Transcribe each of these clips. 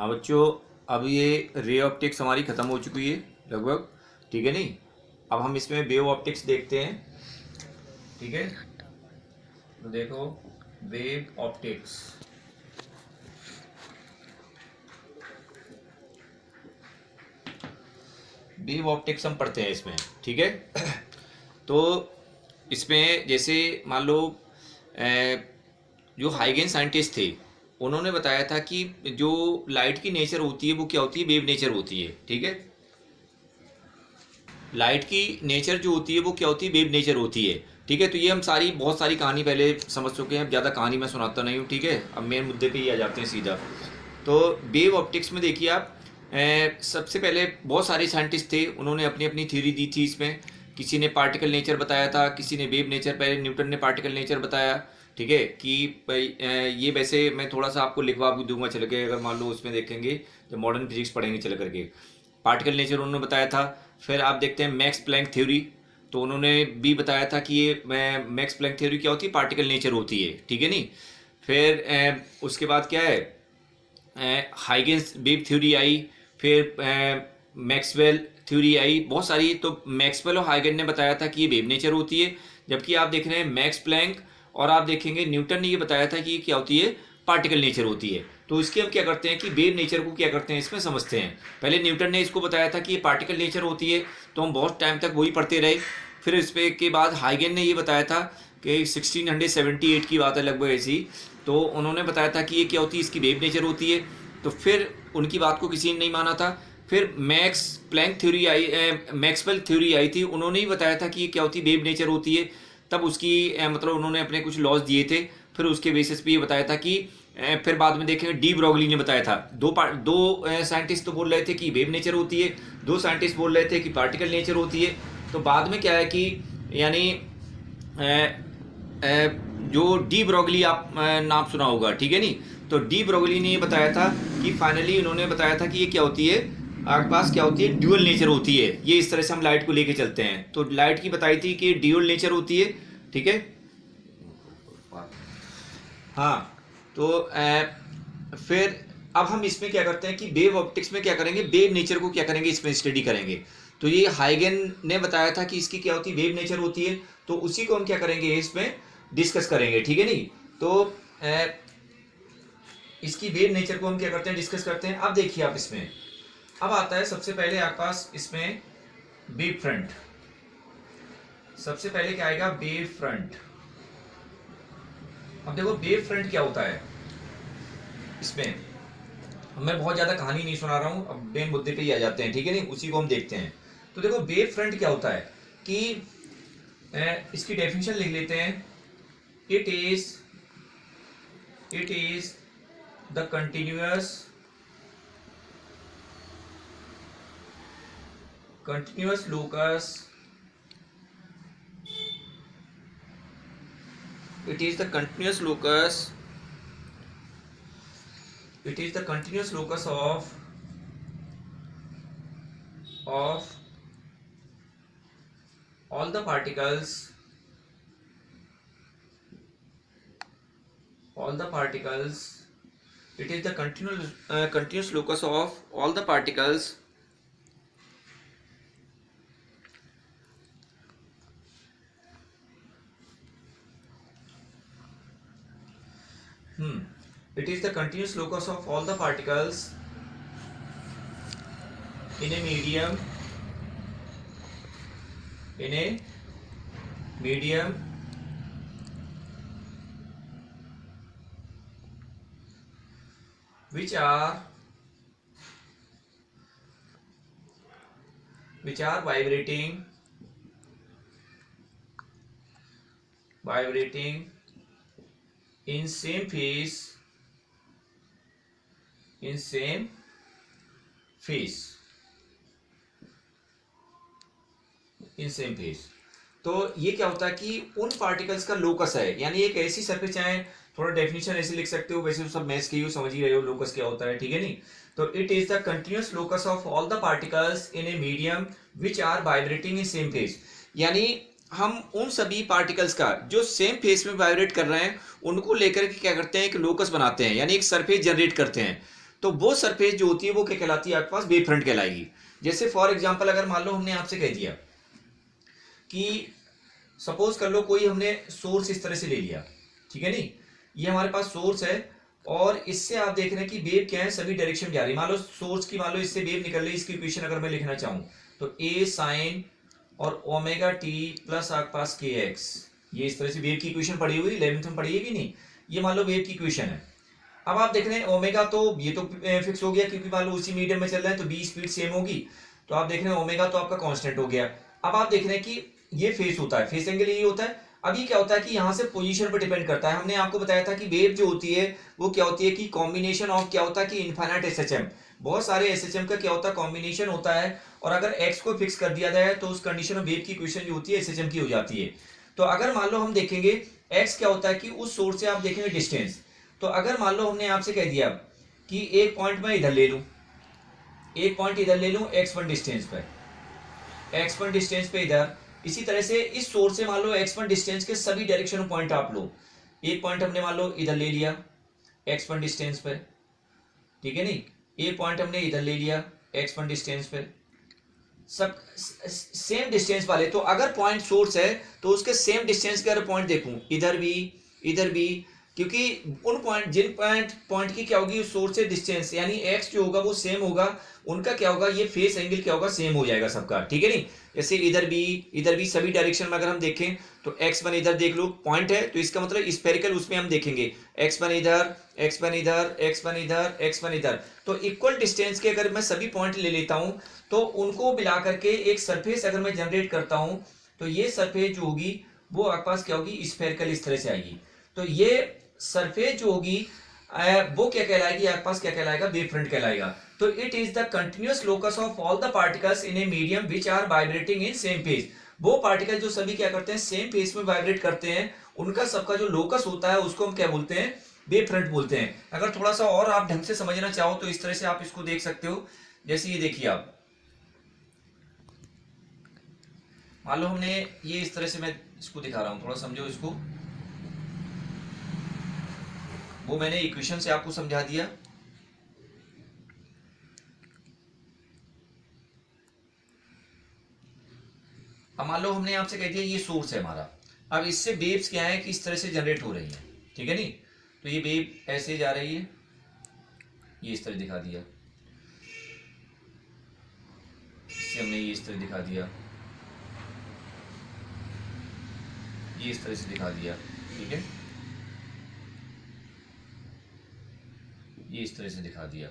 हाँ बच्चों, अब ये रे ऑप्टिक्स हमारी ख़त्म हो चुकी है लगभग। ठीक है नहीं, अब हम इसमें वेव ऑप्टिक्स देखते हैं। ठीक है, तो देखो वेव ऑप्टिक्स। वेव ऑप्टिक्स हम पढ़ते हैं इसमें। ठीक है तो इसमें जैसे मान लो जो हाइगेन साइंटिस्ट थे, उन्होंने बताया था कि जो लाइट की नेचर होती है वो क्या होती है, वेव नेचर होती है। ठीक है, लाइट की नेचर जो होती है वो क्या होती है, वेव नेचर होती है। ठीक है, तो ये हम बहुत सारी कहानी पहले समझ चुके हैं, ज़्यादा कहानी मैं सुनाता नहीं हूँ। ठीक है, अब मेन मुद्दे पे ही आ जाते हैं सीधा। तो वेव ऑप्टिक्स में देखिए आप, सबसे पहले बहुत सारे साइंटिस्ट थे, उन्होंने अपनी अपनी थ्योरी दी थी इसमें। किसी ने पार्टिकल नेचर बताया था, किसी ने वेव नेचर, पहले न्यूटन ने पार्टिकल नेचर बताया। ठीक है कि ये वैसे मैं थोड़ा सा आपको लिखवा भी दूंगा चल के, अगर मान लो उसमें देखेंगे तो मॉडर्न फिजिक्स पढ़ेंगे चल करके। पार्टिकल नेचर उन्होंने बताया था। फिर आप देखते हैं मैक्स प्लैंक थ्योरी, तो उन्होंने भी बताया था कि ये मैक्स प्लैंक थ्योरी क्या होती है, पार्टिकल नेचर होती है। ठीक है नहीं, फिर उसके बाद क्या है, हाइगेंस वेव थ्योरी आई। फिर मैक्सवेल थ्योरी आई, बहुत सारी। तो मैक्सवेल और हाइगेन ने बताया था कि ये वेव नेचर होती है, जबकि आप देख रहे हैं मैक्स प्लैंक और आप देखेंगे न्यूटन ने ये बताया था कि ये क्या होती है, पार्टिकल नेचर होती है। तो इसके हम क्या करते हैं कि वेव नेचर को क्या करते हैं इसमें समझते हैं। पहले न्यूटन ने इसको बताया था कि ये पार्टिकल नेचर होती है, तो हम बहुत टाइम तक वही पढ़ते रहे। फिर इस पे के बाद हाइगेन ने ये बताया था कि 1678 की बात है लगभग ऐसी, तो उन्होंने बताया था कि ये क्या होती है, इसकी वेव नेचर होती है। तो फिर उनकी बात को किसी ने नहीं माना था। फिर मैक्स प्लैंक थ्योरी आई, मैक्सवेल थ्योरी आई थी, उन्होंने ही बताया था कि ये क्या होती है, वेव नेचर होती है। तब उसकी मतलब उन्होंने अपने कुछ लॉज दिए थे, फिर उसके बेसिस पे ये बताया था कि फिर बाद में देखेंगे डी ब्रॉगली ने बताया था। दो साइंटिस्ट तो बोल रहे थे कि वेव नेचर होती है, दो साइंटिस्ट बोल रहे थे कि पार्टिकल नेचर होती है। तो बाद में क्या है कि यानी जो डी ब्रॉगली आप नाम सुना होगा, ठीक है नहीं, तो डी ब्रॉगली ने ये बताया था कि फाइनली उन्होंने बताया था कि ये क्या होती है, आपके पास क्या होती है, ड्यूअल नेचर होती है। ये इस तरह से हम लाइट को लेके चलते हैं। तो लाइट की बताई थी कि ड्यूअल नेचर होती है। ठीक है, हाँ। तो फिर अब हम इसमें क्या करते हैं कि वेव ऑप्टिक्स में क्या करेंगे, वेव नेचर को क्या करेंगे, इसमें स्टडी करेंगे। तो ये हाइगेन ने बताया था कि इसकी क्या होती है, वेव नेचर होती है। तो उसी को हम क्या करेंगे, इसमें डिस्कस करेंगे। ठीक है नहीं, तो इसकी वेव नेचर को हम क्या करते हैं, डिस्कस करते हैं। अब देखिए आप इसमें, अब आता है सबसे पहले आपके पास इसमें वेव फ्रंट। सबसे पहले क्या आएगा, वेव फ्रंट। अब देखो वेव फ्रंट क्या होता है इसमें, मैं बहुत ज्यादा कहानी नहीं सुना रहा हूं, अब मेन मुद्दे पे ही आ जाते हैं। ठीक है नहीं, उसी को हम देखते हैं। तो देखो वेव फ्रंट क्या होता है कि इसकी डेफिनेशन लिख लेते हैं। It is the continuous locus, it is the continuous locus of all the particles it is the continuous locus of all the particles it is the continuous locus of all the particles in a medium which are vibrating in same phase तो ये क्या होता है कि उन particles का locus है, यानी एक ऐसी सरफेस, चाहे थोड़ा डेफिनेशन ऐसे लिख सकते हो, वैसे तो सब मैथ्स की समझ ही रहे हो लोकस क्या होता है। ठीक है नहीं, तो it is the continuous locus of all the particles in a medium which are vibrating in same phase. यानी हम उन सभी पार्टिकल्स का जो सेम फेस में वाइब्रेट कर रहे हैं उनको लेकर के क्या करते हैं, एक लोकस बनाते हैं, यानी एक सरफेस जनरेट करते हैं। तो वो सरफेस जो होती है वो क्या कहलाती है आपके पास, वेव फ्रंट कहलाएगी। जैसे फॉर एग्जांपल अगर मान लो हमने आपसे कह दिया कि सपोज कर लो कोई हमने सोर्स इस तरह से ले लिया, ठीक है नहीं, ये हमारे पास सोर्स है और इससे आप देख रहे हैं कि वेव क्या है, सभी डायरेक्शन में जा रही है। मान लो सोर्स की, मान लो इससे वेव निकल रही है, इसकी इक्वेशन अगर मैं लिखना चाहूँ तो ए साइन और ओमेगा टी प्लस आपके पास के एक्स, ये इस तरह से वेव की इक्वेशन पढ़ी हुई 11th में पढ़ी है कि नहीं, ये मान लो वेव की इक्वेशन है। अब आप देख रहे हैं ओमेगा तो ये तो फिक्स हो गया क्योंकि मान लो उसी मीडियम में चल रहा है तो बी स्पीड सेम होगी, तो आप देख रहे हैं ओमेगा तो आपका कांस्टेंट हो गया। अब आप देख रहे हैं कि ये फेस होता है, फेस एंगल ये होता है। अब ये क्या होता है कि यहाँ से पोजीशन पर डिपेंड करता है। हमने आपको बताया था कि वेव जो होती है वो क्या होती है कि कॉम्बिनेशन ऑफ क्या होता है कि इनफाइनाइट एसएचएम, बहुत सारे एसएचएम का क्या होता है कॉम्बिनेशन होता है, और अगर एक्स को फिक्स कर दिया जाए तो उस कंडीशन में वेव की इक्वेशन जो होती है एसएचएम की हो जाती है। तो अगर मान लो हम देखेंगे एक्स क्या होता है कि उस सोर्स से आप देखेंगे डिस्टेंस, तो अगर मान लो हमने आपसे कह दिया कि एक पॉइंट मैं इधर ले लूं, एक पॉइंट इधर ले लूं x1 डिस्टेंस पे, x1 डिस्टेंस पे इधर, इसी तरह से इस सोर्स से मान लो x1 डिस्टेंस के सभी डायरेक्शन में पॉइंट आप लो। एक पॉइंट हमने मान लो इधर ले लिया x1 डिस्टेंस पे, ठीक है नहीं, एक पॉइंट हमने इधर ले लिया x1 डिस्टेंस पे, सब सेम डिस्टेंस वाले। तो अगर पॉइंट सोर्स है तो उसके सेम डिस्टेंस के अगर पॉइंट देखूं इधर भी, क्योंकि उन पॉइंट जिन पॉइंट की क्या होगी उस सोर्स से डिस्टेंस यानी एक्स जो होगा वो सेम होगा, उनका क्या होगा ये फेस एंगल क्या होगा सेम हो जाएगा सबका, ठीक है नहीं। जैसे इधर भी सभी डायरेक्शन में अगर हम देखें तो x1 इधर देख लो पॉइंट है तो इसका मतलब स्फेरिकल उसमें हम देखेंगे x1 इधर, x1 इधर, x1 इधर, x1 इधर, तो इक्वल डिस्टेंस के अगर मैं सभी पॉइंट ले लेता हूं तो उनको मिला करके एक सरफेस अगर मैं जनरेट करता हूं तो ये सरफेस जो होगी वो आपके पास क्या होगी स्फेरिकल इस तरह से आएगी। तो ये सरफेस जो होगी वो क्या कहलाएगी आपके पास, क्या कहलाएगा, वेव फ्रंट कहलाएगा। तो it is the continuous locus of all the particles in a medium which are vibrating in same phase. वो पार्टिकल जो सभी क्या करते हैं सेम फेज में वाइब्रेट करते हैं, उनका सबका जो लोकस होता है उसको हम क्या बोलते हैं, वेव फ्रंट बोलते हैं। अगर थोड़ा सा और आप ढंग से समझना चाहो तो इस तरह से आप इसको देख सकते हो। जैसे ये देखिए आप, मान लो हमने ये इस तरह से, मैं इसको दिखा रहा हूं थोड़ा समझो इसको, वो मैंने इक्वेशन से आपको समझा दिया। अब मान लो हमने आपसे कह दिया ये सोर्स है हमारा, अब इससे वेव्स क्या है कि इस तरह से जनरेट हो रही है, ठीक है नहीं। तो ये वेव ऐसे जा रही है, ये इस तरह दिखा दिया, इससे हमने ये इस तरह दिखा दिया, ये इस तरह से दिखा दिया, ठीक है, ये इस तरह से दिखा दिया।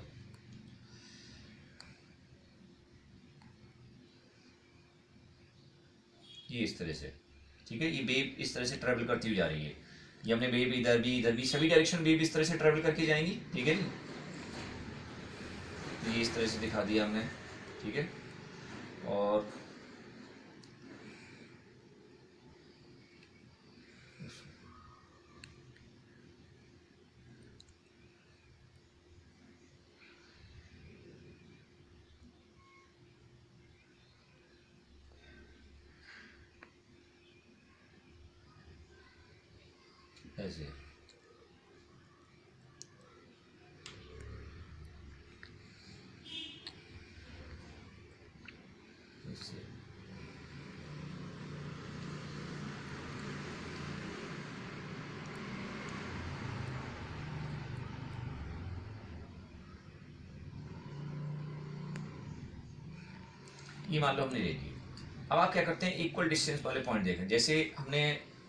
ये इस तरह से, ठीक है, ये वेव इस तरह से ट्रेवल करती हुई जा रही है। ये हमने वेव इधर भी सभी डायरेक्शन वेव इस तरह से ट्रेवल करके जाएंगी, ठीक है नहीं। ये इस तरह से दिखा दिया हमने, ठीक है, और ऐसे ऐसे ये मान लो हमने ले ली। अब आप क्या करते हैं इक्वल डिस्टेंस वाले पॉइंट देखें। जैसे हमने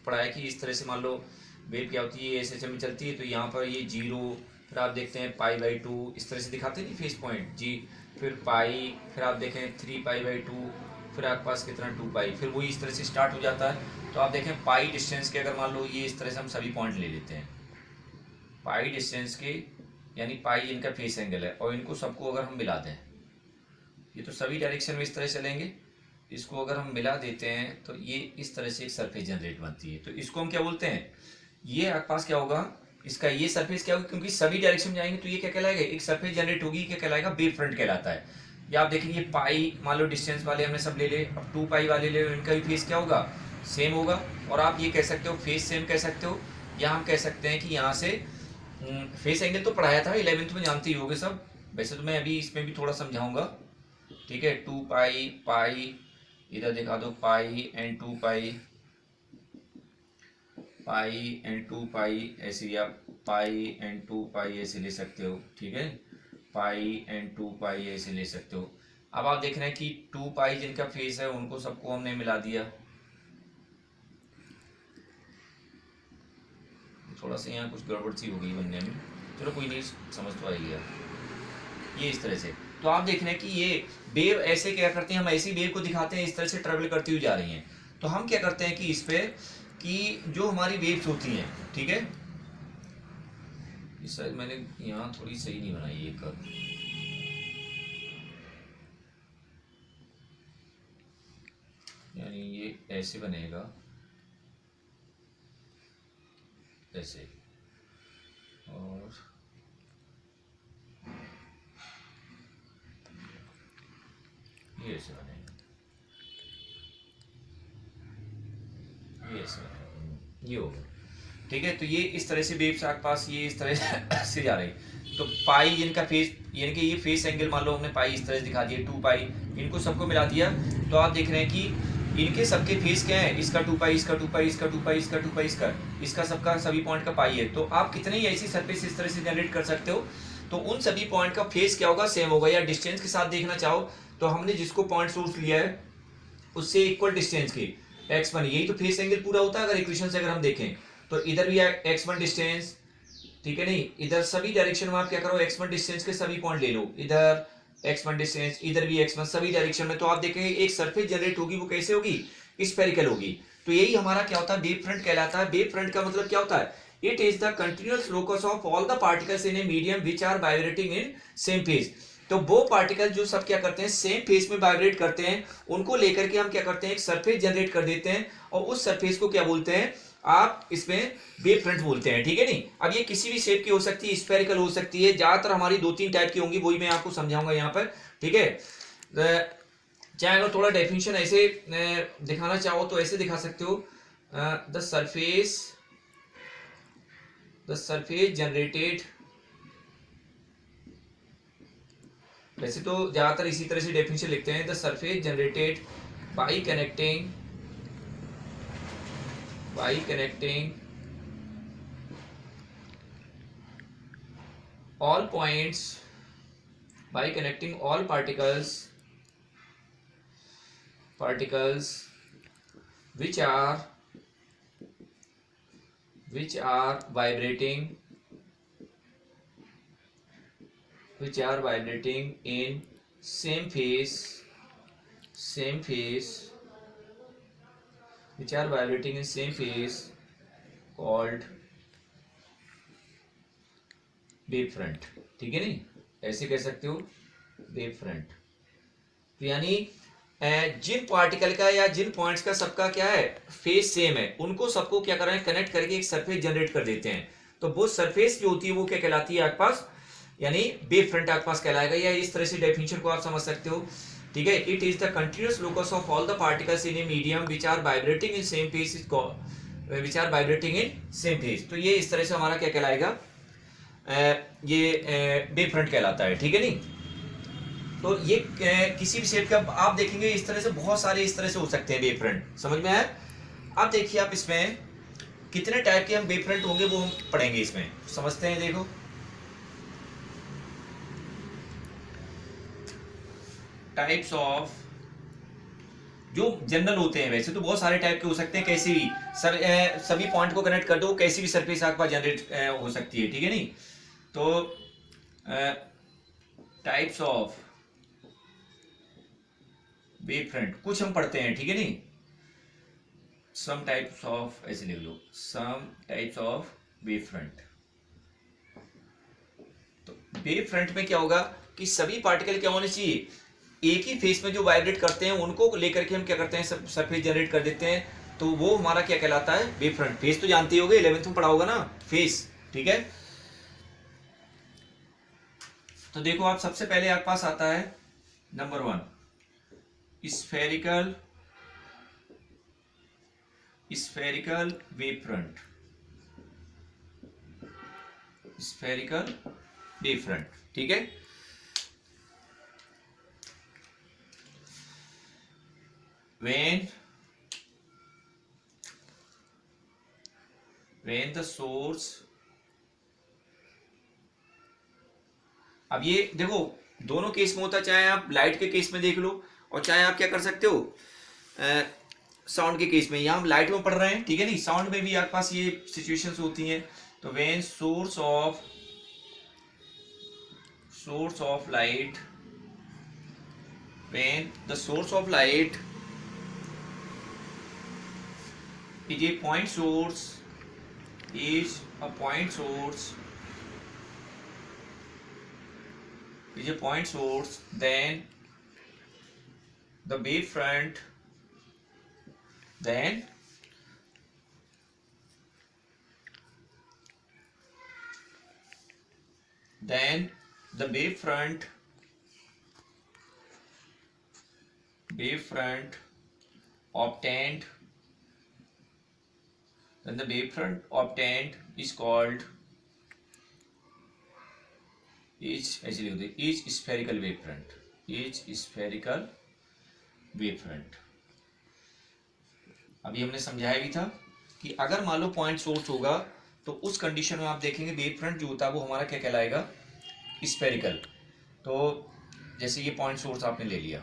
पढ़ाया कि इस तरह से मान लो वेव क्या होती है एसएचएम में चलती है, तो यहाँ पर ये 0, फिर आप देखते हैं π/2 इस तरह से दिखाते हैं नहीं फेस पॉइंट जी, फिर पाई, फिर आप देखें 3π/2, फिर आपके पास कितना 2π, फिर वही इस तरह से स्टार्ट हो जाता है। तो आप देखें पाई डिस्टेंस के अगर मान लो ये इस तरह से हम सभी पॉइंट ले लेते हैं पाई डिस्टेंस के, यानी पाई इनका फेस एंगल है, और इनको सबको अगर हम मिला दें, ये तो सभी डायरेक्शन में इस तरह चलेंगे, इसको अगर हम मिला देते हैं तो ये इस तरह से एक सरफेस जनरेट बनती है। तो इसको हम क्या बोलते हैं, ये आपके पास क्या होगा, इसका ये सरफेस क्या होगा, क्योंकि सभी डायरेक्शन में जाएंगे तो ये क्या कहलाएगा, एक सरफेस जनरेट होगी, क्या कहलाएगा, वेव फ्रंट कहलाता है। या आप देखेंगे पाई मान लो डिस्टेंस वाले हमने सब ले ले, अब 2π वाले ले, इनका भी फेस क्या होगा, सेम होगा। और आप ये कह सकते हो फेस सेम कह सकते हो, या हम कह सकते हैं कि यहाँ से फेस एंगल तो पढ़ाया था 11th में, जानते ही होगे सब, वैसे तो मैं अभी इसमें भी थोड़ा समझाऊंगा, ठीक है। 2 पाई, पाई इधर दिखा दो, पाई एंड 2 पाई, पाई एंड 2 पाई ऐसे, या पाई एंड 2 पाई ऐसे ले सकते हो, ठीक है। पाई एंड 2 पाई ऐसे ले सकते हो। अब आप देख रहे हैं कि 2 पाई जिनका फेस है उनको सबको हमने मिला दिया। थोड़ा सा यहाँ कुछ गड़बड़ सी हो गई बनने में, चलो कोई नहीं, समझ तो आएगी यार। ये इस तरह से, तो आप देख रहे हैं कि ये वेव ऐसे क्या करते हैं, हम ऐसी वेव को दिखाते हैं इस तरह से ट्रेवल करती हुई जा रही हैं। तो हम क्या करते हैं कि इस पे कि जो हमारी वेव्स होती हैं, ठीक है, इस साइड मैंने यहाँ थोड़ी सही नहीं बनाई ये कर्व, यानी ये ऐसे बनेगा, ऐसे, और ये ऐसे बनेगा, ये ऐसे बनेगा, ये होगा, ठीक है। तो ये इस तरह से वेव्स आपके पास ये इस तरह से जा रही। तो पाई जिनका फेस, यानी कि ये फेस एंगल मान लो हमने पाई इस तरह से दिखा दिया, 2 पाई, इनको सबको मिला दिया। तो आप देख रहे हैं कि इनके सबके फेस क्या है, इसका 2 पाई, इसका 2 पाई, इसका 2 पाई, इसका 2 पाई, इसका सबका सभी पॉइंट का पाई है। तो आप कितने ही ऐसी सरफेस इस तरह से जनरेट कर सकते हो, तो उन सभी पॉइंट का फेस क्या होगा, सेम होगा। या डिस्टेंस के साथ देखना चाहो तो हमने जिसको पॉइंट सोर्स लिया है उससे इक्वल डिस्टेंस की x1, यही तो फेस एंगल पूरा होता है। अगर इक्वेशन से अगर हम देखें तो इधर भी x1 डिस्टेंस, ठीक है, नहीं इधर सभी डायरेक्शन में आप क्या करो, x1 डिस्टेंस के सभी पॉइंट ले लो, इधर x1 डिस्टेंस, इधर भी x1, सभी डायरेक्शन में। तो आप देखेंगे एक सरफेस जनरेट होगी, वो कैसे होगी, स्फेरिकल होगी। तो यही हमारा क्या होता है, वेव फ्रंट कहलाता है। वेव फ्रंट का मतलब क्या होता है, it is the continuous locus of all the particles in a medium which are vibrating in same phase. तो वो पार्टिकल जो सब क्या करते हैं, सेम फेज में वाइब्रेट करते हैं, उनको लेकर के हम क्या करते हैं, एक सरफेस जनरेट कर देते हैं, और उस सरफेस को क्या बोलते हैं आप, इसमें वेव फ्रंट बोलते हैं, ठीक है। नहीं, अब ये किसी भी शेप की हो सकती है, स्फेरिकल हो सकती है, ज्यादातर हमारी 2-3 टाइप की होंगी, वही मैं आपको समझाऊंगा यहाँ पर, ठीक है। चाहे अगर थोड़ा डेफिनेशन ऐसे दिखाना चाहो तो ऐसे दिखा सकते हो, द सरफेस जनरेटेड, वैसे तो ज्यादातर इसी तरह से डेफिनेशन लिखते हैं, the surface generated by connecting all points, by connecting all particles which are vibrating in same phase, which are vibrating in same phase, called wave front, ठीक है। नहीं, ऐसे कह सकते हो वेव फ्रंट। तो यानी जिन पार्टिकल का या जिन पॉइंट्स का सबका क्या है, फेस सेम है, उनको सबको क्या कर रहे हैं, कनेक्ट करके एक सरफेस जनरेट कर देते हैं। तो वो सरफेस जो होती है वो क्या कहलाती है आपके पास, यानी वेव फ्रंट आपके पास कहलाएगा। या इस तरह से डेफिनेशन को आप समझ सकते हो, ठीक है। It is the continuous locus of all the particles in a medium which are vibrating in same phase, तो ये इस तरह से हमारा क्या कहलाएगा, ये वेव फ्रंट कहलाता है, ठीक है। नहीं, तो ये किसी भी शेप का आप देखेंगे इस तरह से, बहुत सारे इस तरह से हो सकते हैं वेव फ्रंट, समझ में आया। अब देखिए आप इसमें कितने टाइप के हम वेव फ्रंट होंगे वो हम पढ़ेंगे, इसमें समझते हैं। देखो टाइप्स ऑफ, जो जनरल होते हैं, वैसे तो बहुत सारे टाइप के हो सकते हैं, कैसे भी सभी पॉइंट को कनेक्ट कर दो, कैसी भी सरफेस आपके पास जनरेट हो सकती है, ठीक है। नहीं, तो टाइप्स ऑफ वेव फ्रंट कुछ हम पढ़ते हैं, ठीक है। नहीं, सम टाइप्स ऑफ, ऐसे लिख लो, some types of wave front. तो वेव फ्रंट में क्या होगा कि सभी पार्टिकल क्या होने चाहिए, एक ही फेस में जो वाइब्रेट करते हैं उनको लेकर के हम क्या करते हैं, सरफेस जनरेट कर देते हैं। तो वो हमारा क्या कहलाता है, वेव फ्रंट। फेस तो जानते ही होगे, 11th में पढ़ा होगा ना फेस, ठीक है। तो देखो आप, सबसे पहले आपके पास आता है नंबर 1, स्फेरिकल वेव फ्रंट, ठीक है। when the source, अब ये देखो दोनों केस में होता है, चाहे आप लाइट के केस में देख लो और चाहे आप क्या कर सकते हो साउंड के केस में। यहाँ हम लाइट में पढ़ रहे हैं, ठीक है नहीं, साउंड में भी आपके पास ये सिचुएशंस होती हैं। तो when source of light, when the source of light is a point source, is a point source, then the wavefront, then the wavefront obtained, then the wavefront obtained is called, ऐसे लिख दे, is spherical wavefront, अभी हमने समझाया भी था कि अगर मान लो पॉइंट सोर्स होगा तो उस कंडीशन में आप देखेंगे वेव फ्रंट जो होता है वो हमारा क्या कहलाएगा, स्फेरिकल। तो जैसे ये पॉइंट सोर्स आपने ले लिया,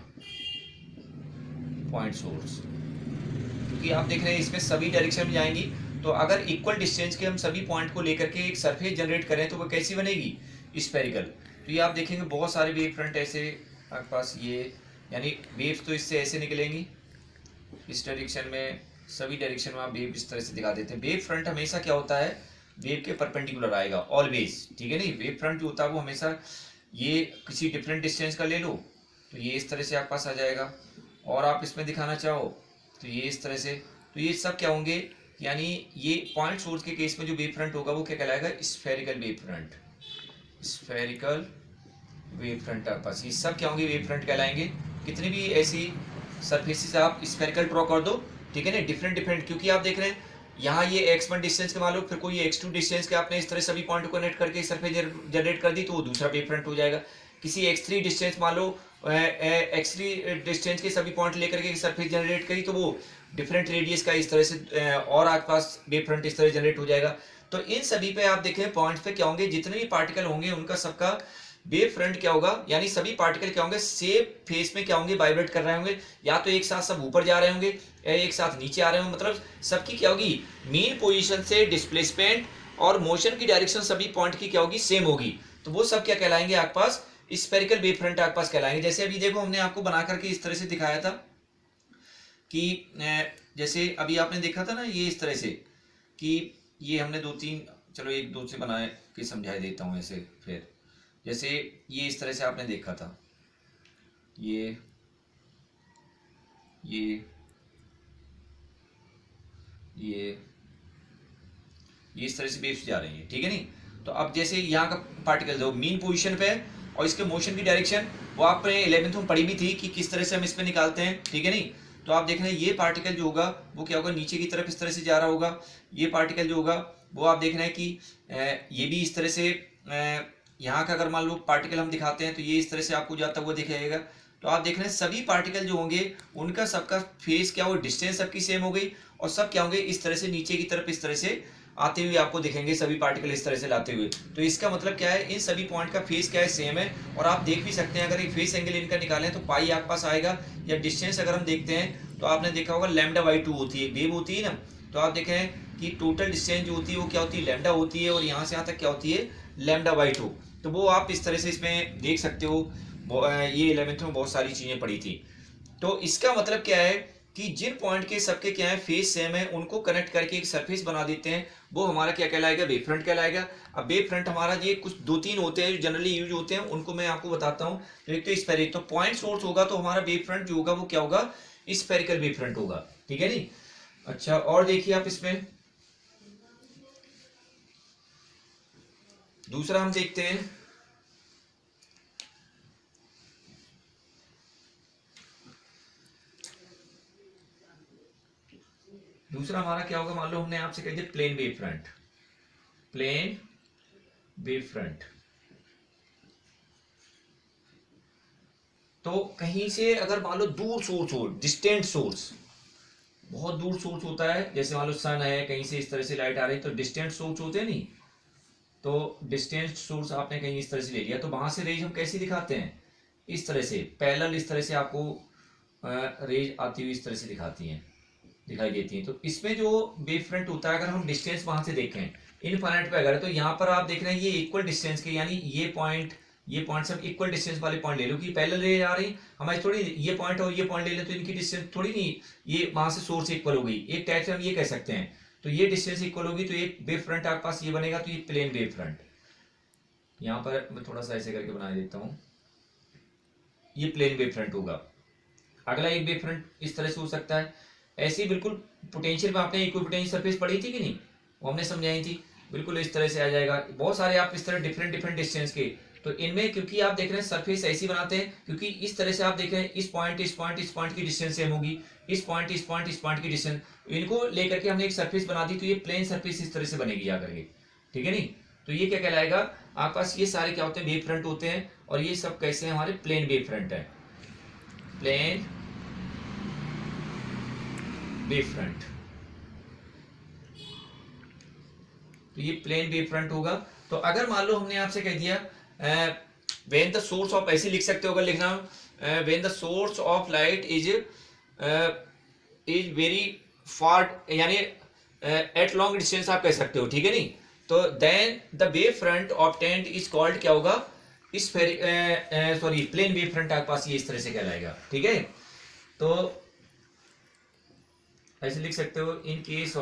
पॉइंट सोर्स, क्योंकि आप देख रहे हैं इसमें सभी डायरेक्शन में जाएंगी, तो अगर इक्वल डिस्टेंस के हम सभी पॉइंट को लेकर के एक सरफेस जनरेट करें तो वो कैसी बनेगी, स्फेरिकल। तो ये आप देखेंगे बहुत सारे वेव फ्रंट ऐसे आपके पास, ये यानी वेव्स तो इससे ऐसे निकलेंगी इस डायरेक्शन में, सभी डायरेक्शन में आप वेव इस तरह से दिखा देते हैं। वेव फ्रंट हमेशा क्या होता है, वेव के परपेंडिकुलर आएगा ऑलवेज, ठीक है नहीं। वेव फ्रंट जो होता है वो हमेशा, ये किसी डिफरेंट डिस्टेंस का ले लो तो ये इस तरह से आपके पास आ जाएगा, और आप इसमें दिखाना चाहो तो ये इस तरह से, तो ये सब क्या होंगे, यानी ये पॉइंट सोर्स के केस में जो वेव फ्रंट होगा वो क्या कहलाएगा, स्फेरिकल वेव फ्रंट, आपके पास ये सब क्या होंगे, वेव फ्रंट कहलाएंगे। कितनी भी ऐसी सरफेसेस आप स्फेरिकल ड्रॉ कर दो, ठीक है ना, डिफरेंट, क्योंकि आप देख रहे हैं यहाँ ये x1 डिस्टेंस के मान लो, फिर कोई x2 डिस्टेंस के आपने इस तरह सभी पॉइंट को कनेक्ट करके सरफेस जनरेट कर दी तो वो दूसरा वेव फ्रंट हो जाएगा। किसी x3 डिस्टेंस मान लो, x3 डिस्टेंस के सभी पॉइंट लेकर के सरफेस जनरेट करी तो वो डिफरेंट रेडियस का इस तरह से और आपके पास वेव फ्रंट इस तरह जनरेट हो जाएगा। तो इन सभी पे आप देखें पॉइंट्स पे क्या होंगे, जितने भी पार्टिकल होंगे उनका सबका वेव फ्रंट क्या होगा, यानी सभी पार्टिकल क्या होंगे, सेम फेस में क्या होंगे, वाइब्रेट कर रहे होंगे, या तो एक साथ सब ऊपर जा रहे होंगे या एक साथ नीचे आ रहे होंगे, मतलब सबकी क्या होगी, मेन पोजीशन से डिस्प्लेसमेंट और मोशन की डायरेक्शन सभी पॉइंट की क्या होगी, सेम होगी। तो वो सब क्या कहलाएंगे आपके पास, स्फेरिकल वेव फ्रंट आपके पास कहलाएंगे। जैसे अभी देखो हमने आपको बना करके इस तरह से दिखाया था कि जैसे अभी आपने देखा था ना, ये इस तरह से कि ये हमने दो तीन, चलो एक दो से बना के समझा देता हूँ ऐसे। फिर जैसे ये इस तरह से आपने देखा था, ये इस तरह से वेव्स जा रही है, ठीक है नहीं। तो अब जैसे यहाँ का पार्टिकल जो मीन पोजीशन पे है और इसके मोशन की डायरेक्शन वो आपने 11th में पढ़ी भी थी कि किस तरह से हम इसमें निकालते हैं, ठीक है नहीं। तो आप देख रहे हैं ये पार्टिकल जो होगा वो क्या होगा, नीचे की तरफ इस तरह से जा रहा होगा। ये पार्टिकल जो होगा वो आप देख रहे हैं कि ये भी इस तरह से, यहाँ का अगर मान लो पार्टिकल हम दिखाते हैं तो ये इस तरह से आपको जाता हुआ दिखाएगा। तो आप देख रहे हैं सभी पार्टिकल जो होंगे उनका सबका फेस क्या हो, डिस्टेंस सबकी सेम हो गई, और सब क्या होंगे, इस तरह से नीचे की तरफ इस तरह से आते हुए आपको दिखेंगे, सभी पार्टिकल इस तरह से लाते हुए। तो इसका मतलब क्या है, इन सभी पॉइंट का फेस क्या है, सेम है। और आप देख भी सकते हैं अगर एक फेस एंगल इनका निकालें तो पाई आपके पास आएगा, या डिस्टेंस अगर हम देखते हैं तो आपने देखा होगा λ/2 होती है, वेव होती है ना। तो आप देखें कि टोटल डिस्टेंस जो होती है वो क्या होती है, लैम्डा होती है, और यहाँ से यहाँ तक क्या होती है, λ/2। तो वो आप इस तरह से इसमें देख सकते हो। ये 11th में बहुत सारी चीज़ें पढ़ी थी। तो इसका मतलब क्या है कि जिन पॉइंट के सबके क्या है फेस सेम है, उनको कनेक्ट करके एक सरफेस बना देते हैं, वो हमारा क्या कहलाएगा, वेव फ्रंट कहलाएगा। अब वेव फ्रंट हमारा ये कुछ दो तीन होते हैं जो जनरली यूज होते हैं, उनको मैं आपको बताता हूँ। तो एक तो स्फेरिकल, तो पॉइंट सोर्स होगा तो हमारा वेव फ्रंट जो होगा वो क्या होगा, स्फेरिकल वेव फ्रंट होगा, ठीक है नहीं। अच्छा, और देखिए आप इसमें दूसरा हम देखते हैं, दूसरा हमारा क्या होगा, मान लो हमने आपसे कह दिया plane wave front, plane wave front. तो कहीं से अगर मान लो दूर सोर्स हो, डिस्टेंट सोर्स, बहुत दूर सोर्स होता है, जैसे मान लो सन है, कहीं से इस तरह से लाइट आ रही है, तो डिस्टेंट सोर्स होते हैं नहीं, तो डिस्टेंट सोर्स आपने कहीं इस तरह से ले लिया, तो वहां से रेज हम कैसे दिखाते हैं, इस तरह से पैरेलल, इस तरह से आपको रेज आती हुई इस तरह से दिखाई देती हैं। तो इसमें जो वेव फ्रंट होता है, अगर हम डिस्टेंस वहां से देखें इनफाइनाइट पे, अगर तो यहाँ पर आप देख रहे हैं ये इक्वल डिस्टेंस के, यानी ये पॉइंट सब इक्वल डिस्टेंस वाले पॉइंट ले लो कि पैरेलल रे आ रही, हमारी थोड़ी ये पॉइंट और ये पॉइंट ले ले तो इनकी डिस्टेंस थोड़ी नहीं, ये वहां से सोर्स इक्वल हो गई, एक टाइप से हम ये कह सकते हैं। तो ये डिस्टेंस इक्वल होगी तो एक वेव फ्रंट आपके पास ये बनेगा, तो ये प्लेन वेव फ्रंट, यहाँ पर मैं थोड़ा सा ऐसे करके बना देता हूँ, ये प्लेन वेव फ्रंट होगा। अगला एक वेव फ्रंट इस तरह से हो सकता है, ऐसे ही बिल्कुल पोटेंशियल में आपने इक्विपोटेंशियल सरफेस पढ़ी थी कि नहीं, वो हमने समझाई थी, बिल्कुल इस तरह से आ जाएगा। बहुत सारे आप इस तरह डिफरेंट डिस्टेंस के, तो इनमें क्योंकि आप देख रहे हैं सरफेस ऐसी बनाते हैं, क्योंकि इस तरह से आप देख रहे हैं इस पॉइंट की डिस्टेंस सेम होगी, इस पॉइंट की डिस्टेंस, इनको लेकर के हमने एक सरफेस बना दी, तो ये प्लेन सरफेस इस तरह से बनेगी आकर के, ठीक है नहीं। तो ये क्या कहलाएगा, आपके पास ये सारे क्या होते हैं, वेव फ्रंट होते हैं, और ये सब कैसे हैं, हमारे प्लेन वेव फ्रंट है, प्लेन वेव फ्रंट। तो ये प्लेन वेव फ्रंट होगा। तो अगर मान लो हमने आपसे कह दिया व्हेन द सोर्स ऑफ, ऐसे लिख सकते हो अगर लिखना, when the source of light is very far, यानी एट लॉन्ग डिस्टेंस आप कह सकते हो, ठीक है नहीं। तो then the wave front obtained is called, क्या होगा, इस सॉरी प्लेन वेव फ्रंट आपके पास ये इस तरह से कहलाएगा, ठीक है। तो ऐसे लिख सकते हो, इन केस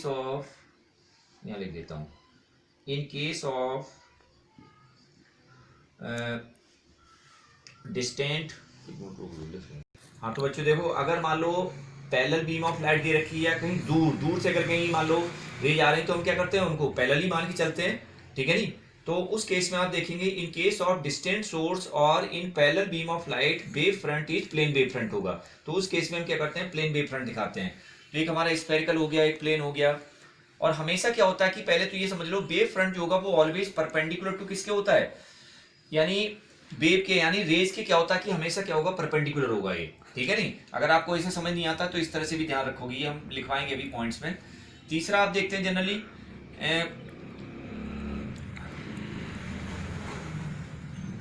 ऑफ यहां लिख देता हूं, इन केस ऑफ डिस्टेंट। हाँ तो बच्चों देखो, अगर मान लो पैरेलल बीम ऑफ लाइट दे रखी है, कहीं दूर से अगर कहीं मान लो रेज आ रही, तो हम क्या करते हैं, उनको पैरेलल ही मान के चलते हैं, ठीक है नहीं। तो उस केस में आप देखेंगे, in case of distant source और in parallel beam of light, wave front is plane wave front होगा। तो उस केस में हम क्या करते हैं, प्लेन वेव फ्रंट दिखाते हैं। तो एक हमारा स्फेरिकल हो गया, एक प्लेन हो गया। और हमेशा क्या होता है कि पहले तो ये समझ लो, वेव फ्रंट जो होगा वो ऑलवेज परपेंडिकुलर टू किसके होता है, यानी वेव के, यानी रेज के क्या होता है कि हमेशा क्या होगा, परपेंडिकुलर होगा ये, ठीक है नहीं। अगर आपको इसे समझ नहीं आता तो इस तरह से भी ध्यान रखोगे, ये हम लिखवाएंगे अभी पॉइंट्स में। तीसरा आप देखते हैं generally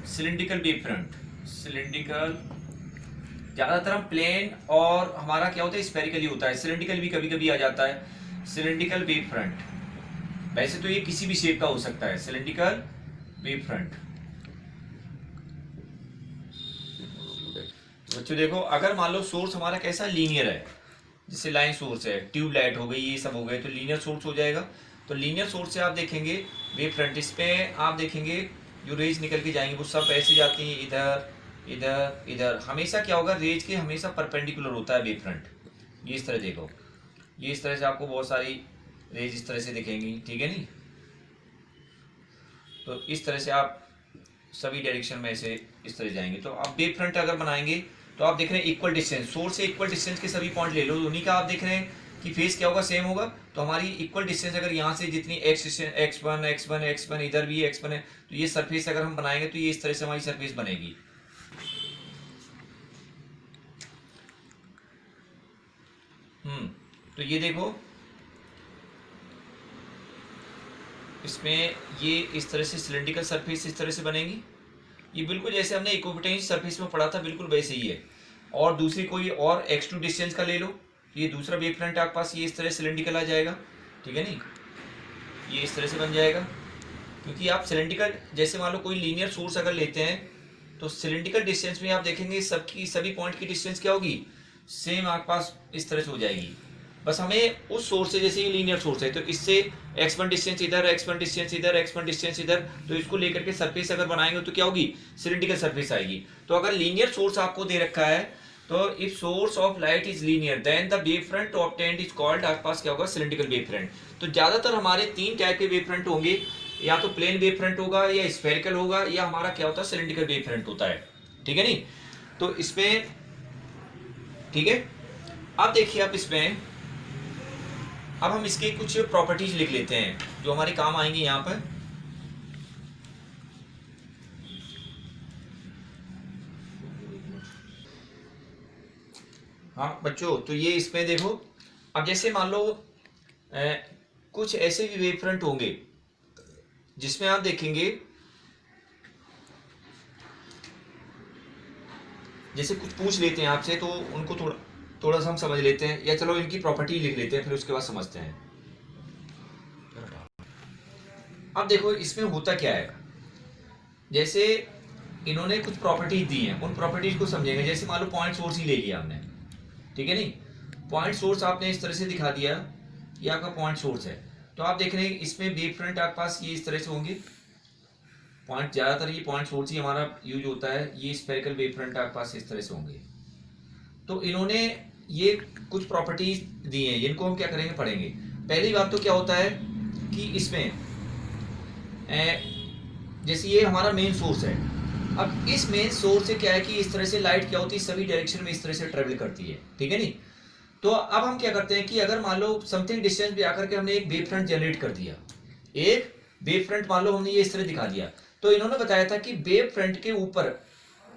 cylindrical wave front, cylindrical, ज्यादातर हम प्लेन और हमारा क्या होता है, स्फेरिकल ही होता है, सिलिंड्रिकल भी कभी कभी आ जाता है। सिलिंड्रिकल वेव फ्रंट, वैसे तो ये किसी भी शेप का हो सकता है, सिलिंड्रिकल वेव फ्रंट। बच्चों देखो, अगर मान लो सोर्स हमारा कैसा लीनियर है, जैसे लाइन सोर्स है, ट्यूब लाइट हो गई, ये सब हो गए, तो लीनियर सोर्स हो जाएगा। तो लीनियर सोर्स से आप देखेंगे वेव फ्रंट, इस पे आप देखेंगे जो रेज निकल के जाएंगे वो सब ऐसे जाती हैं, इधर इधर इधर, हमेशा क्या होगा, रेज के हमेशा परपेंडिकुलर होता है वेव फ्रंट। ये इस तरह देखो, ये इस तरह से आपको बहुत सारी रेज इस तरह से दिखेंगी, ठीक है नहीं। तो इस तरह से आप सभी डायरेक्शन में ऐसे इस तरह जाएंगे। तो आप वेव फ्रंट अगर बनाएंगे तो आप देख रहे हैं इक्वल डिस्टेंस, सोर्स से इक्वल डिस्टेंस के सभी पॉइंट ले लो, उन्हीं का आप देख रहे हैं कि फेस क्या होगा, सेम होगा। तो हमारी इक्वल डिस्टेंस अगर यहाँ से जितनी x1 इधर भी x1 है, तो ये सरफेस अगर हम बनाएंगे तो ये इस तरह से हमारी सरफेस बनेगी। तो ये देखो, इसमें ये इस तरह से सिलिंड्रिकल सरफेस इस तरह से बनेगी, ये बिल्कुल जैसे हमने इक्विपोटेंशियल सरफेस में पढ़ा था, बिल्कुल वैसे ही है। और दूसरी कोई और x2 डिस्टेंस का ले लो, तो ये दूसरा वेव फ्रंट आपके पास ये इस तरह सिलिंड्रिकल आ जाएगा, ठीक है नहीं, ये इस तरह से बन जाएगा। क्योंकि आप सिलिंड्रिकल, जैसे मान लो कोई लीनियर सोर्स अगर लेते हैं, तो सिलिंड्रिकल डिस्टेंस में आप देखेंगे सबकी सभी पॉइंट की डिस्टेंस क्या होगी, सेम आपके पास इस तरह से हो जाएगी। बस हमें उस सोर्स से, जैसे ये लीनियर सोर्स है, तो इससे x1 डिस्टेंस इधर, x1 डिस्टेंस इधर, x1 डिस्टेंस इधर, तो इसको लेकर के सरफेस अगर बनाएंगे तो क्या होगी, सिलिंड्रिकल सरफेस आएगी। तो अगर लीनियर सोर्स आपको दे रखा है, तो if source of light is linear then the wave front obtained is called, आपके पास क्या होगा, सिलिंड्रिकल वेव फ्रंट। तो ज्यादातर हमारे तीन टाइप के वेव फ्रंट होंगे, या तो प्लेन वेव फ्रंट होगा, या स्फेरिकल होगा, या हमारा क्या होता है, सिलिंड्रिकल वेव फ्रंट होता है, ठीक है नहीं। तो इसमें ठीक है, अब देखिए, आप इसमें अब हम इसके कुछ प्रॉपर्टीज लिख लेते हैं जो हमारे काम आएंगी यहाँ पर। हाँ बच्चों, तो ये इसमें देखो, अब जैसे मान लो कुछ ऐसे भी वेव फ्रंट होंगे जिसमें आप देखेंगे, जैसे कुछ पूछ लेते हैं आपसे तो उनको थोड़ा थोड़ा सा हम समझ लेते हैं, या चलो इनकी प्रॉपर्टी लिख लेते हैं, फिर उसके बाद समझते हैं। अब देखो इसमें होता क्या है, जैसे इन्होंने कुछ प्रॉपर्टीज दी हैं, उन प्रॉपर्टीज को समझेंगे। जैसे मान लो पॉइंट सोर्स ही ले लिया हमने, ठीक है नहीं, पॉइंट सोर्स आपने इस तरह से दिखा दिया, ये आपका पॉइंट सोर्स है। तो आप देख रहे हैं इसमें वेव फ्रंट आपके पास ये इस तरह से होंगे, पॉइंट ज़्यादातर ये पॉइंट सोर्स ही हमारा यूज होता है, ये स्फेरिकल वेव फ्रंट आपके पास इस तरह से होंगे। तो इन्होंने ये कुछ प्रॉपर्टीज दी हैं, जिनको हम क्या करेंगे, पढ़ेंगे। पहली बात तो क्या होता है कि इसमें जैसे ये हमारा मेन सोर्स है, अब इस मेन सोर्स से क्या है कि इस तरह से लाइट क्या होती है, सभी डायरेक्शन में इस तरह से ट्रेवल करती है, ठीक है नहीं। तो अब हम क्या करते हैं कि अगर मान लो समथिंग डिस्टेंस पे आकर के हमने एक वेव फ्रंट जनरेट कर दिया, एक वेव फ्रंट मान लो हमने ये इस तरह दिखा दिया, तो इन्होंने बताया था कि वेव फ्रंट के ऊपर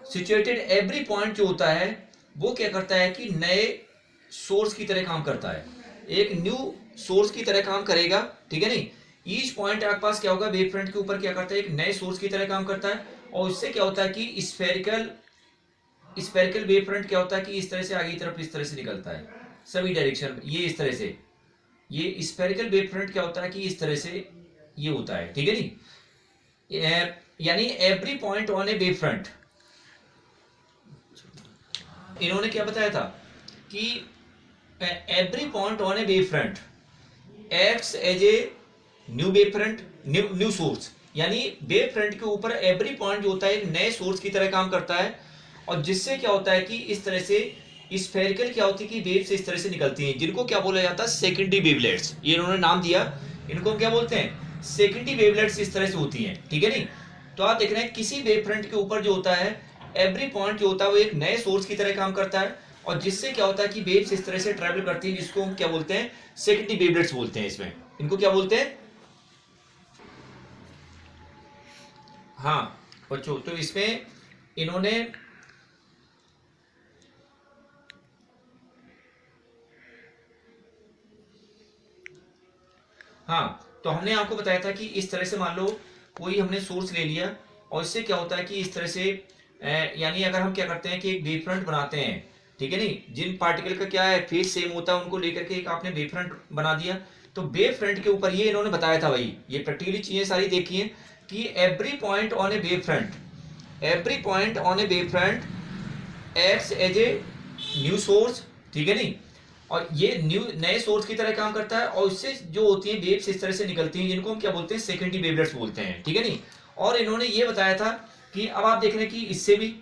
सिचुएटेड एवरी पॉइंट जो होता है वो क्या करता है कि नए सोर्स की तरह काम करता है, एक न्यू सोर्स की तरह काम करेगा, ठीक है नहीं। ईच पॉइंट आपके पास क्या होगा, वेव फ्रंट के ऊपर क्या करता है, एक नए सोर्स की तरह काम करता है। और इससे क्या होता है कि स्फेरिकल वेव फ्रंट क्या होता है कि इस तरह से आगे की तरफ इस तरह से निकलता है सभी डायरेक्शन में, ये इस तरह से, ये स्फेरिकल वेव फ्रंट क्या होता है कि इस तरह से ये होता है, ठीक है नहीं। यानी every point on a wave front, इन्होंने क्या बताया था कि every point on a wave front acts as a new wave front, new source, यानी वेव फ्रंट के ऊपर एवरी पॉइंट जो होता है एक नए सोर्स की तरह काम करता है। और जिससे क्या होता है कि इस तरह से स्फेरिकल क्या होती है कि वेव्स इस तरह से निकलती हैं, जिनको क्या बोला जाता है, सेकेंडरी वेवलेट्स, ये इन्होंने नाम दिया, इनको हम क्या बोलते हैं, सेकेंडरी वेवलेट्स इस तरह से होती हैं, ठीक है नहीं। तो आप देख रहे हैं किसी वेव फ्रंट के ऊपर जो होता है एवरी पॉइंट जो होता है वो एक नए सोर्स की तरह काम करता है, और जिससे क्या होता है कि वेव्स इस तरह से ट्रेवल करती है, जिसको हम क्या बोलते हैं, सेकेंडरी वेवलेट्स बोलते हैं। इसमें इनको क्या बोलते हैं, हाँ बच्चों, तो इसमें इन्होंने हाँ, तो हमने आपको बताया था कि इस तरह से मान लो कोई हमने सोर्स ले लिया, और इससे क्या होता है कि इस तरह से यानी अगर हम क्या करते हैं कि एक वेव फ्रंट बनाते हैं, ठीक है नहीं, जिन पार्टिकल का क्या है फेज सेम होता है उनको लेकर के एक आपने वेव फ्रंट बना दिया। तो वेव फ्रंट के ऊपर ये इन्होंने बताया था भाई, ये प्रैक्टिकली चीजें सारी देखिए कि every point on a wave front, every point on a wave front acts as a new source, ठीक है नहीं, और ये न्यू नए सोर्स की तरह काम करता है, और इससे जो होती है वेव्स इस तरह से निकलती हैं, जिनको हम क्या बोलते हैं, सेकेंडरी वेवलेट्स बोलते हैं, ठीक है नहीं। और इन्होंने ये बताया था कि अब आप देख रहे हैं कि इससे भी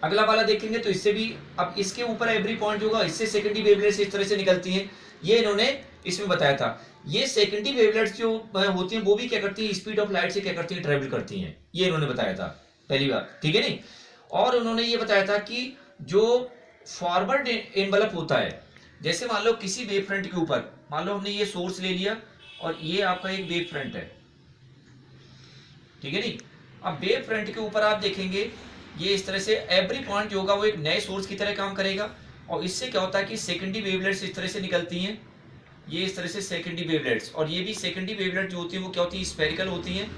अगला वाला देखेंगे तो इससे भी, अब इसके ऊपर एवरी पॉइंट होगा, इससे सेकेंडरी वेवलेट्स इस तरह से निकलती हैं, ये इन्होंने इसमें बताया था। ये सेकेंडरी वेवलेट्स जो होती हैं वो भी क्या करती है, स्पीड ऑफ लाइट से क्या करती है, ट्रेवल करती हैं, ये इन्होंने बताया था पहली बार, ठीक है नहीं। और उन्होंने ये बताया था कि जो फॉरवर्ड एनवलप होता है, जैसे मान लो किसी वेव फ्रंट के ऊपर, मान लो हमने ये सोर्स ले लिया और ये आपका एक वेव फ्रंट है, ठीक है नहीं। अब वेव फ्रंट के ऊपर आप देखेंगे ये इस तरह से एवरी पॉइंट जो होगा वो एक नए सोर्स की तरह काम करेगा, और इससे क्या होता है कि सेकेंडरी वेवलेट्स इस तरह से निकलती हैं, ये इस तरह से सेकेंडरी वेवलेट्स, और ये भी सेकेंडरी वेवलेट जो होती है वो क्या होती है, स्फेरिकल होती हैं,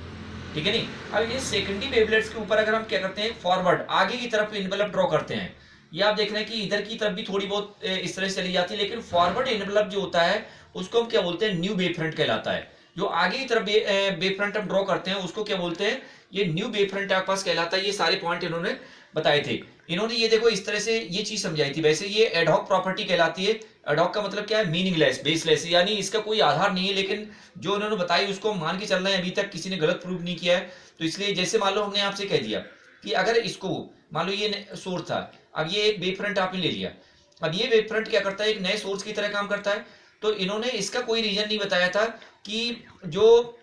ठीक है नहीं। अब ये सेकेंडरी वेवलेट्स के ऊपर अगर हम क्या करते हैं, फॉरवर्ड आगे की तरफ एनवलप ड्रॉ करते हैं, ये आप देख रहे हैं कि इधर की तरफ भी थोड़ी बहुत इस तरह से चली जाती है, लेकिन फॉरवर्ड एनवलप जो होता है उसको हम क्या बोलते हैं, न्यू वेव फ्रंट कहलाता है। जो आगे की तरफ वेव फ्रंट हम ड्रॉ करते हैं उसको क्या बोलते हैं, ये न्यू वेव फ्रंट आपके पास कहलाता है। ये सारे पॉइंट इन्होंने बताए थे। इन्होंने ये देखो इस तरह से ये चीज समझाई थी। वैसे ये एडहॉक प्रॉपर्टी कहलाती है। एडहॉक का मतलब क्या है, मीनिंगलेस, बेसलेस, यानी इसका कोई आधार नहीं है, लेकिन जो उन्होंने बताई उसको मान के चलना है, अभी तक किसी ने गलत प्रूव नहीं किया है। तो इसलिए जैसे मान लो हमने आपसे कह दिया कि अगर इसको मान लो ये सोर्स था, अब ये एक वेव फ्रंट आपने ले लिया, अब ये वेव फ्रंट क्या करता है, एक नए सोर्स की तरह काम करता है। तो इन्होंने इसका कोई रीजन नहीं बताया था कि जो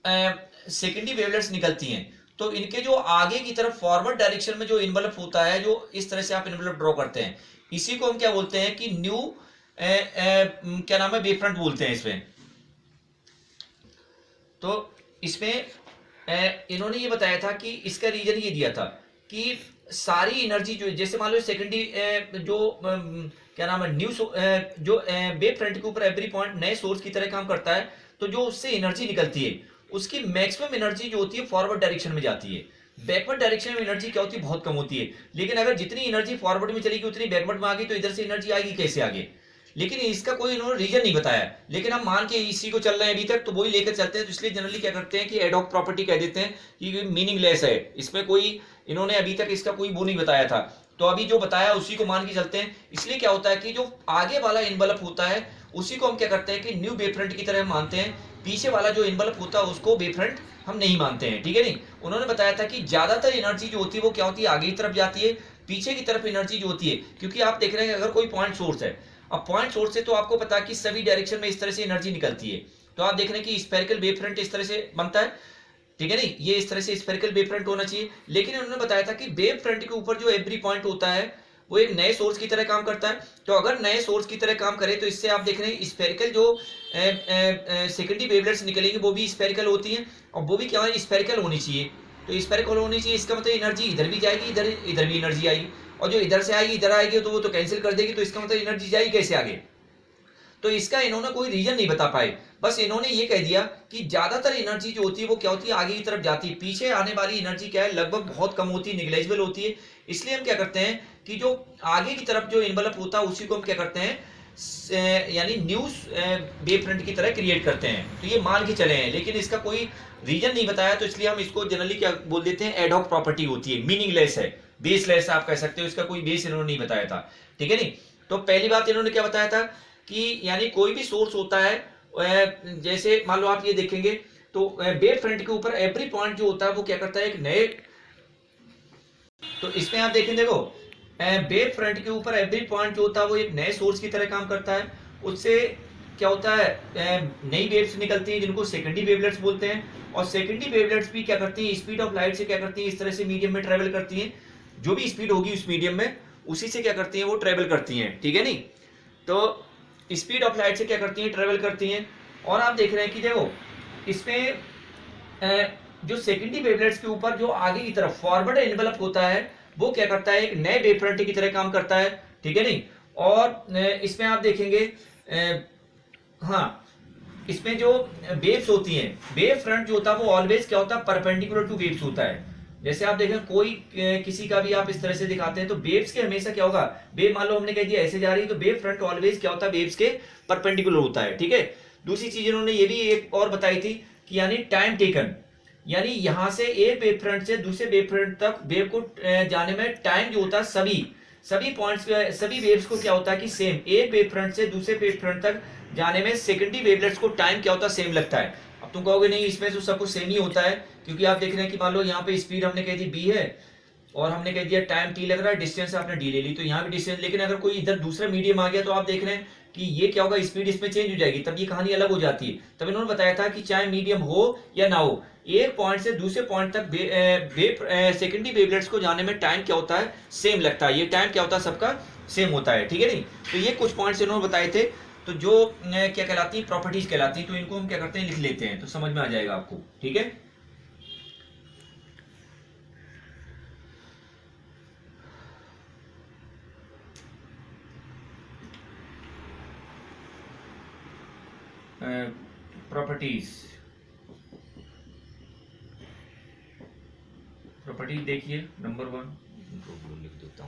सेकेंडरी वेवलेट्स निकलती हैं तो इनके जो आगे की तरफ फॉरवर्ड डायरेक्शन में जो इन्वलप होता है, जो इस तरह से आप इन्वलप ड्रॉ करते हैं, इसी को हम क्या बोलते हैं कि न्यू क्या नाम है, वेव फ्रंट बोलते हैं इसमें। तो इसमें इन्होंने ये बताया था कि इसका रीजन ये दिया था कि सारी एनर्जी जो, जैसे मान लो सेकेंडरी जो क्या नाम है, जो वेव फ्रंट के ऊपर एवरी पॉइंट नए सोर्स की तरह काम करता है, तो जो उससे एनर्जी निकलती है उसकी मैक्सिमम एनर्जी जो होती है फॉरवर्ड डायरेक्शन में जाती है। बैकवर्ड डायरेक्शन में एनर्जी क्या होती है, बहुत कम होती है। लेकिन अगर जितनी एनर्जी फॉरवर्ड में चलेगी उतनी बैकवर्ड में आ गई, तो इधर से एनर्जी आएगी कैसे आगे। लेकिन इसका कोई इन्होंने रीजन नहीं बताया, लेकिन हम मान के इसी को चल रहे हैं अभी तक, तो वही लेकर चलते हैं। तो इसलिए जनरली क्या करते हैं कि एडहॉक प्रॉपर्टी कह देते हैं कि मीनिंगलेस है, इसमें कोई इन्होंने अभी तक इसका कोई वो नहीं बताया था। तो अभी जो बताया उसी को मान के चलते हैं। इसलिए क्या होता है कि जो आगे वाला एनवलप होता है उसी को हम क्या करते हैं कि न्यू वेवफ्रंट की तरह मानते हैं, पीछे वाला जो एनवलप होता है उसको वेवफ्रंट हम नहीं मानते हैं, ठीक है नहीं। उन्होंने बताया था कि ज्यादातर एनर्जी जो होती है वो क्या होती है, आगे की तरफ जाती है, पीछे की तरफ एनर्जी जो होती है, क्योंकि आप देख रहे हैं अगर कोई पॉइंट सोर्स है, अब पॉइंट सोर्स से तो आपको पता है कि सभी डायरेक्शन में इस तरह से एनर्जी निकलती है। तो आप देख रहे हैं कि स्फेरिकल वेवफ्रंट इस तरह से बनता है, ठीक है नहीं, ये इस तरह से स्फेरिकल वेवफ्रंट होना चाहिए। लेकिन उन्होंने बताया था कि वेव फ्रंट के ऊपर जो एवरी पॉइंट होता है वो एक नए सोर्स की तरह काम करता है। तो अगर नए सोर्स की तरह काम करे तो इससे आप देख रहे हैं स्फेरिकल जो सेकेंडरी वेवलेट्स निकलेंगी वो भी स्फेरिकल होती हैं, और वो भी क्या है, स्फेरिकल होनी चाहिए। तो स्फेरिकल होनी चाहिए, इसका मतलब एनर्जी इधर भी जाएगी, इधर इधर भी एनर्जी आएगी, और जो इधर से आएगी इधर आएगी तो वो तो कैंसिल कर देगी, तो इसका मतलब एनर्जी जाएगी कैसे आगे। तो इसका इन्होंने कोई रीजन नहीं बता पाए, बस इन्होंने ये कह दिया कि ज्यादातर एनर्जी जो होती है वो क्या होती है, आगे की तरफ जाती है, पीछे आने वाली एनर्जी क्या है, लगभग बहुत कम होती है, निग्लेजिबल होती है। इसलिए हम क्या करते हैं कि जो आगे की तरफ जो एनवलप होता है उसी को हम क्या करते हैं, यानी न्यूज वेव फ्रंट की तरह क्रिएट करते हैं। तो ये मान के चले हैं, लेकिन इसका कोई रीजन नहीं बताया, तो इसलिए हम इसको जनरली क्या बोल देते हैं, एडहॉक प्रॉपर्टी होती है, मीनिंगलेस है, बेसलेस आप कह सकते हो, इसका कोई बेस इन्होंने नहीं बताया था, ठीक है नहीं। तो पहली बात इन्होंने क्या बताया था कि यानी कोई भी सोर्स होता है, जैसे मान लो आप ये देखेंगे तो वेव फ्रंट के ऊपर एवरी पॉइंट जो होता है वो क्या करता है, एक नए, तो इसमें आप देखें, देखो वेव फ्रंट के ऊपर एवरी पॉइंट जो होता है वो एक नए सोर्स की तरह काम करता है। उससे क्या होता है, नई वेव्स निकलती हैं जिनको सेकेंडरी वेवलेट्स बोलते हैं, और सेकेंडरी वेवलेट्स भी क्या करती हैं, स्पीड ऑफ लाइट से क्या करती हैं, इस तरह से मीडियम में ट्रेवल करती हैं, जो भी स्पीड होगी उस मीडियम में उसी से क्या करती हैं, वो ट्रेवल करती हैं, ठीक है नहीं। तो स्पीड ऑफ लाइट से क्या करती हैं, ट्रेवल करती हैं। और आप देख रहे हैं कि देखो इसमें जो सेकेंडरी वेवलेट्स के ऊपर जो आगे की तरफ फॉरवर्ड एनवलप होता है वो क्या करता है, एक नए वेव फ्रंट की तरह काम करता है, ठीक है नहीं। और इसमें आप देखेंगे हाँ, इसमें जो वेव्स होती हैं, वेव फ्रंट जो होता है वो ऑलवेज क्या होता है, परपेंडिकुलर टू वेव्स होता है। जैसे आप देखें कोई किसी का भी आप इस तरह से दिखाते हैं तो वेव्स के हमेशा क्या होगा, वेव मान लो हमने कह दिया ऐसे जा रही है तो वेव फ्रंट ऑलवेज क्या होता है, वेव्स के परपेंडिकुलर होता है, ठीक है। दूसरी चीज इन्होंने ये भी एक और बताई थी कि यानी टाइम टेकन, यानी यहां से एक वेव फ्रंट से दूसरे वेव फ्रंट तक वेव को जाने में टाइम जो होता है, सभी पॉइंट्स सभी वेव्स को क्या होता है कि सेम, एक वेव फ्रंट से दूसरे वेव फ्रंट तक जाने में सेकेंडरी वेवलेट्स को टाइम क्या होता है, सेम लगता है। अब तुम कहोगे नहीं इसमें तो सब कुछ सेम ही होता है, क्योंकि आप देख रहे हैं कि मान लो यहाँ पे स्पीड हमने कह दी b है और हमने कह दिया टाइम t लग रहा है, डिस्टेंस आपने d ले ली, तो यहाँ भी डिस्टेंस। लेकिन अगर कोई इधर दूसरा मीडियम आ गया तो आप देख रहे हैं कि ये क्या होगा, स्पीड इसमें चेंज हो जाएगी, तब ये कहानी अलग हो जाती है। तब इन्होंने बताया था कि चाहे मीडियम हो या ना हो, एक पॉइंट से दूसरे पॉइंट तक सेकेंडरी वेवलेट्स को जाने में टाइम क्या होता है, सेम लगता है। ये टाइम क्या होता है, सबका सेम होता है, ठीक है नहीं। तो ये कुछ पॉइंट्स इन्होंने बताए थे, तो जो क्या कहलाती है, प्रॉपर्टीज कहलाती है, तो इनको हम क्या करते हैं, लिख लेते हैं, तो समझ में आ जाएगा आपको, ठीक है। प्रॉपर्टीज प्रॉपर्टीज देखिए, नंबर 1 लिख देता हूँ।